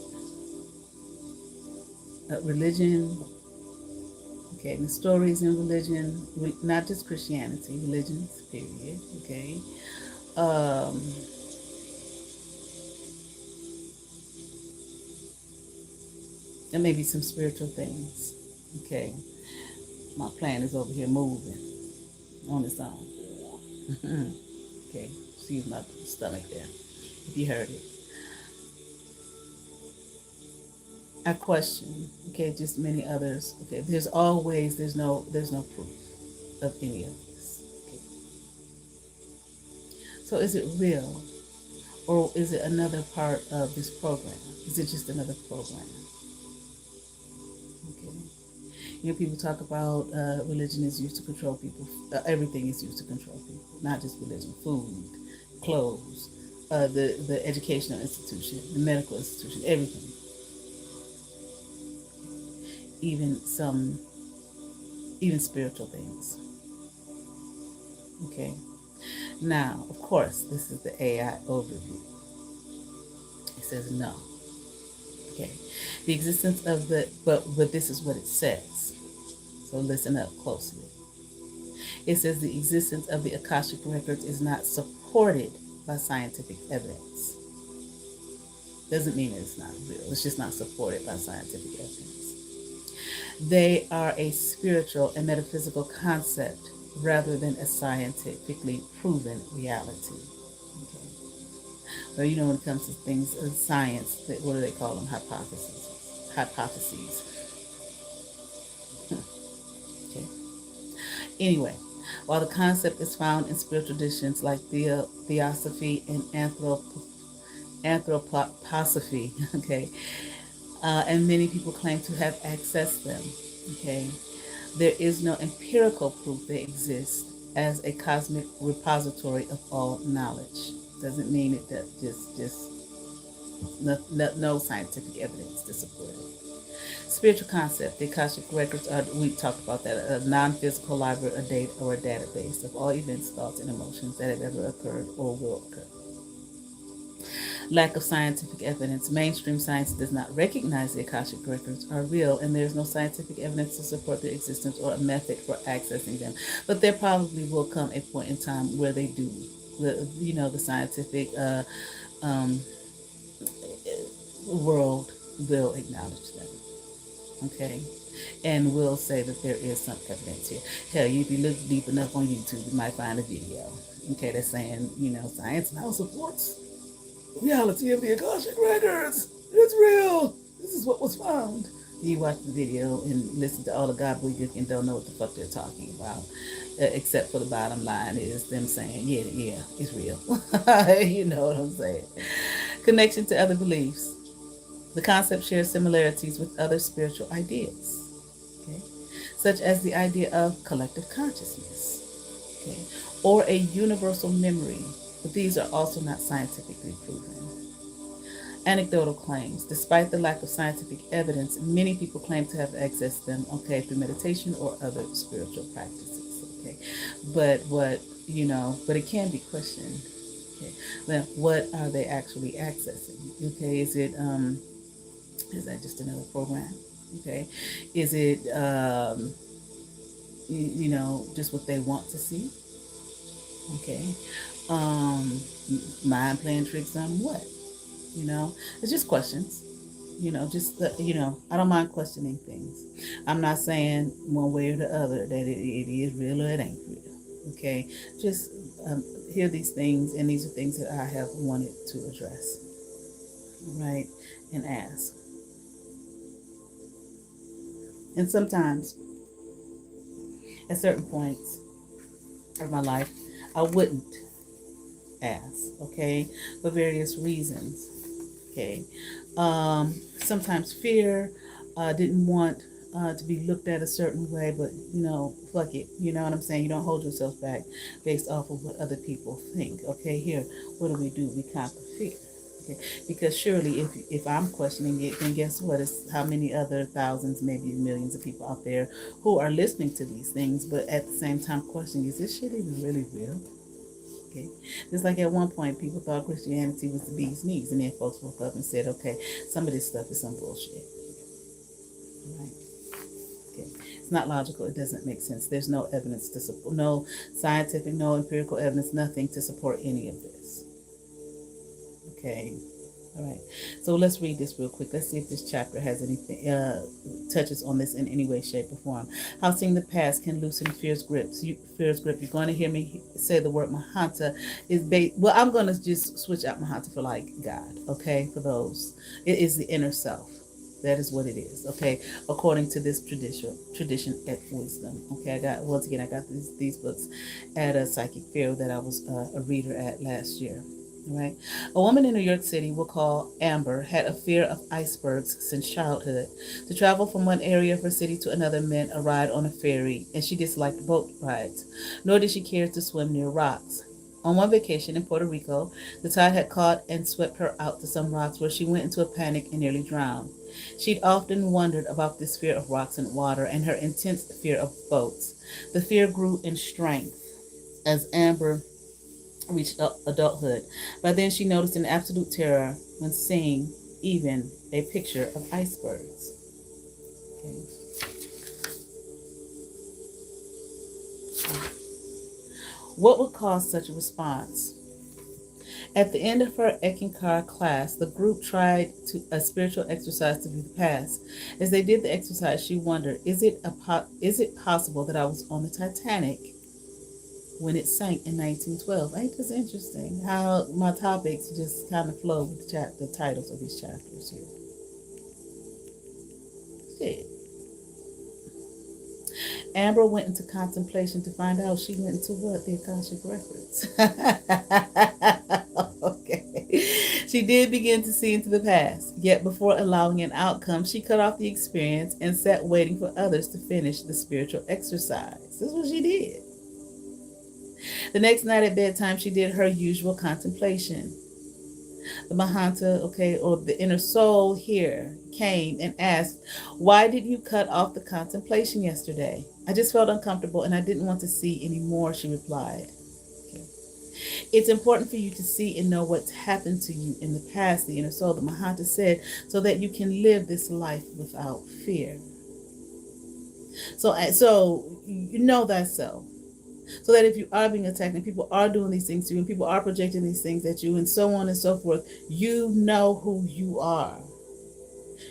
A: religion, okay, the stories in religion, not just Christianity, religions, period, okay, um, and maybe some spiritual things, okay. My plan is over here moving on its own. Okay, excuse my stomach there, if you heard it. I question, okay, just many others. Okay, there's no proof of any of this. Okay. So is it real, or is it another part of this program? Is it just another program? Okay. People talk about religion is used to control people. Everything is used to control people, not just religion. Food, clothes, the educational institution, the medical institution, everything. Even some, even spiritual things. Okay. Now, of course, this is the AI overview. It says no. Okay. The existence of but this is what it says. So listen up closely. It says the existence of the Akashic records is not supported by scientific evidence. Doesn't mean it's not real. It's just not supported by scientific evidence. They are a spiritual and metaphysical concept rather than a scientifically proven reality. Okay. Well, when it comes to things in science, what do they call them? Hypotheses. Hypotheses. Okay. Anyway, while the concept is found in spiritual traditions like theosophy and anthroposophy, okay, and many people claim to have accessed them, okay, there is no empirical proof they exist as a cosmic repository of all knowledge. Doesn't mean it that just no scientific evidence to support it. Spiritual concept. The Akashic records are, we talked about that, a non-physical library, a date, or a database of all events, thoughts, and emotions that have ever occurred or will occur. Lack of scientific evidence. Mainstream science does not recognize the Akashic records are real, and there's no scientific evidence to support their existence or a method for accessing them. But there probably will come a point in time where they do. The scientific um, world will acknowledge them. Okay, and will say that there is some evidence here. Hell, if you look deep enough on YouTube, you might find a video. Okay, that's saying, science now supports the reality of the Akashic records. It's real. This is what was found. You watch the video and listen to all the gobbledygook and don't know what the fuck they're talking about. Except for the bottom line is them saying, yeah, it's real. You know what I'm saying? Connection to other beliefs. The concept shares similarities with other spiritual ideas, okay, such as the idea of collective consciousness, okay, or a universal memory, but these are also not scientifically proven. Anecdotal claims. Despite the lack of scientific evidence, many people claim to have accessed them, okay, through meditation or other spiritual practices, okay. But it can be questioned. Okay. Then what are they actually accessing? Okay, is that just another program? Okay, is it just what they want to see? Okay, mind playing tricks on what? It's just questions. I don't mind questioning things. I'm not saying one way or the other that it is real or it ain't real. Okay, just hear these things, and these are things that I have wanted to address, right? And ask. And sometimes, at certain points of my life, I wouldn't ask, okay, for various reasons, okay. Sometimes fear, didn't want to be looked at a certain way, but fuck it. You know what I'm saying? You don't hold yourself back based off of what other people think. Okay, here, what do? We conquer fear. Okay, because surely if I'm questioning it, then guess what? It's how many other thousands, maybe millions of people out there who are listening to these things, but at the same time questioning, is this shit even really real? Okay. Just like at one point, people thought Christianity was the bee's knees, and then folks woke up and said, okay, some of this stuff is some bullshit. Right? Okay. It's not logical. It doesn't make sense. There's no evidence to support, no scientific, no empirical evidence, nothing to support any of this. Okay. All right. So let's read this real quick. Let's see if this chapter has anything, touches on this in any way, shape, or form. How seeing the past can loosen fear's grip. Fear's grip. You're going to hear me say the word Mahanta is based. Well, I'm going to just switch out Mahanta for like God. Okay, for those, it is the inner self. That is what it is. Okay, according to this tradition at wisdom. Okay, I got these books at a psychic fair that I was a reader at last year. Right. A woman in New York City we'll call Amber had a fear of icebergs since childhood. To travel from one area of her city to another meant a ride on a ferry, and she disliked boat rides, nor did she care to swim near rocks. On one vacation in Puerto Rico, the tide had caught and swept her out to some rocks where she went into a panic and nearly drowned. She'd often wondered about this fear of rocks and water and her intense fear of boats. The fear grew in strength as Amber reached adulthood. By then, she noticed an absolute terror when seeing even a picture of icebergs. Okay. What would cause such a response? At the end of her Eckankar class, the group tried a spiritual exercise to view the past. As they did the exercise, she wondered, is it possible that I was on the Titanic when it sank in 1912? Ain't this interesting? How my topics just kind of flow with the titles of these chapters here. Shit. Amber went into contemplation to find out. She went into what? The Akashic records. Okay. She did begin to see into the past, yet before allowing an outcome, she cut off the experience and sat waiting for others to finish the spiritual exercise. This is what she did. The next night at bedtime, she did her usual contemplation. The Mahanta, okay, or the inner soul here came and asked, why did you cut off the contemplation yesterday? I just felt uncomfortable and I didn't want to see anymore, she replied. Okay. It's important for you to see and know what's happened to you in the past, the inner soul, the Mahanta said, so that you can live this life without fear. So you know thyself. So that if you are being attacked and people are doing these things to you and people are projecting these things at you and so on and so forth, you know who you are.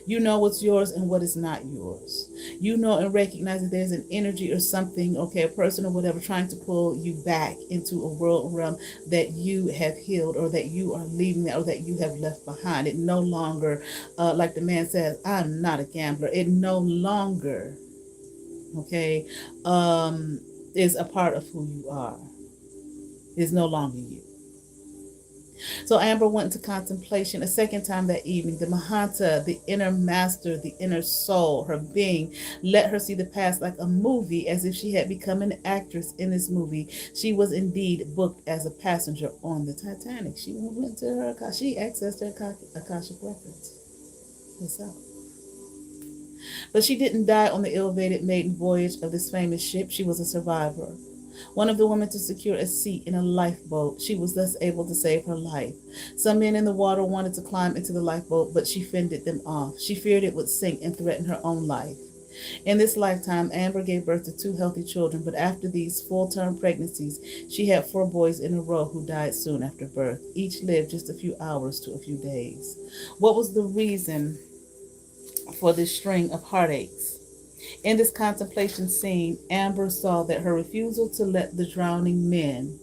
A: You know what's yours and what is not yours. You know and recognize that there's an energy or something, okay, a person or whatever, trying to pull you back into a world realm that you have healed or that you are leaving or that you have left behind. It no longer, like the man says, I'm not a gambler. It no longer, okay, is a part of who you are. Is no longer you. So Amber went into contemplation a second time that evening. The Mahanta, the inner master, the inner soul, her being, let her see the past like a movie, as if she had become an actress in this movie. She was indeed booked as a passenger on the Titanic. She went to her, she accessed her Akashic records herself. But she didn't die on the ill-fated maiden voyage of this famous ship. She was a survivor. One of the women to secure a seat in a lifeboat. She was thus able to save her life. Some men in the water wanted to climb into the lifeboat, but she fended them off. She feared it would sink and threaten her own life. In this lifetime, Amber gave birth to 2 healthy children, but after these full-term pregnancies, she had 4 boys in a row who died soon after birth. Each lived just a few hours to a few days. What was the reason for this string of heartaches? In this contemplation scene, Amber saw that her refusal to let the drowning men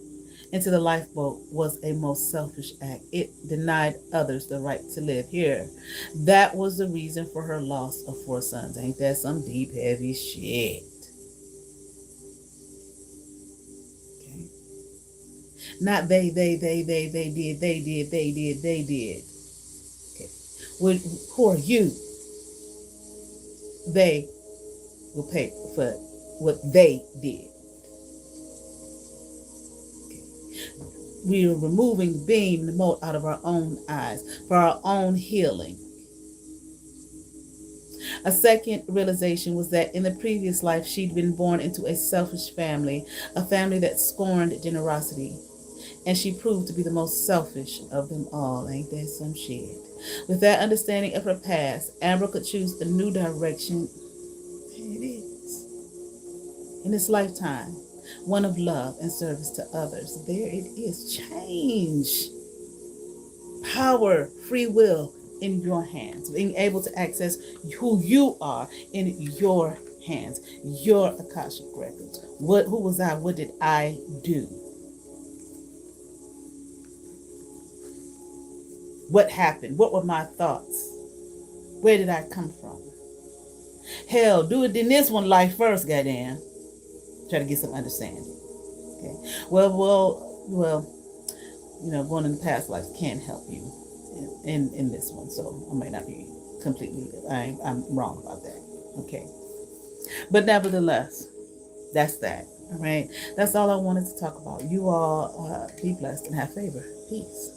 A: into the lifeboat was a most selfish act. It denied others the right to live here. That was the reason for her loss of 4 sons. Ain't that some deep, heavy shit? Okay. Not they did. Okay. Who are you? They will pay for what they did. We are removing the beam, the mote out of our own eyes for our own healing. A second realization was that in the previous life, she'd been born into a selfish family, a family that scorned generosity. And she proved to be the most selfish of them all. Ain't that some shit? With that understanding of her past, Amber could choose a new direction. It is. In this lifetime, one of love and service to others. There it is. Change. Power, free will in your hands. Being able to access who you are in your hands. Your Akashic records. Who was I? What did I do? What happened? What were my thoughts? Where did I come from? Hell, do it in this one life first, goddamn. Try to get some understanding. Okay. Well, going in the past lives can help you in this one. So I might not be completely, I'm wrong about that. Okay. But nevertheless, that's that. All right. That's all I wanted to talk about. You all be blessed and have favor. Peace.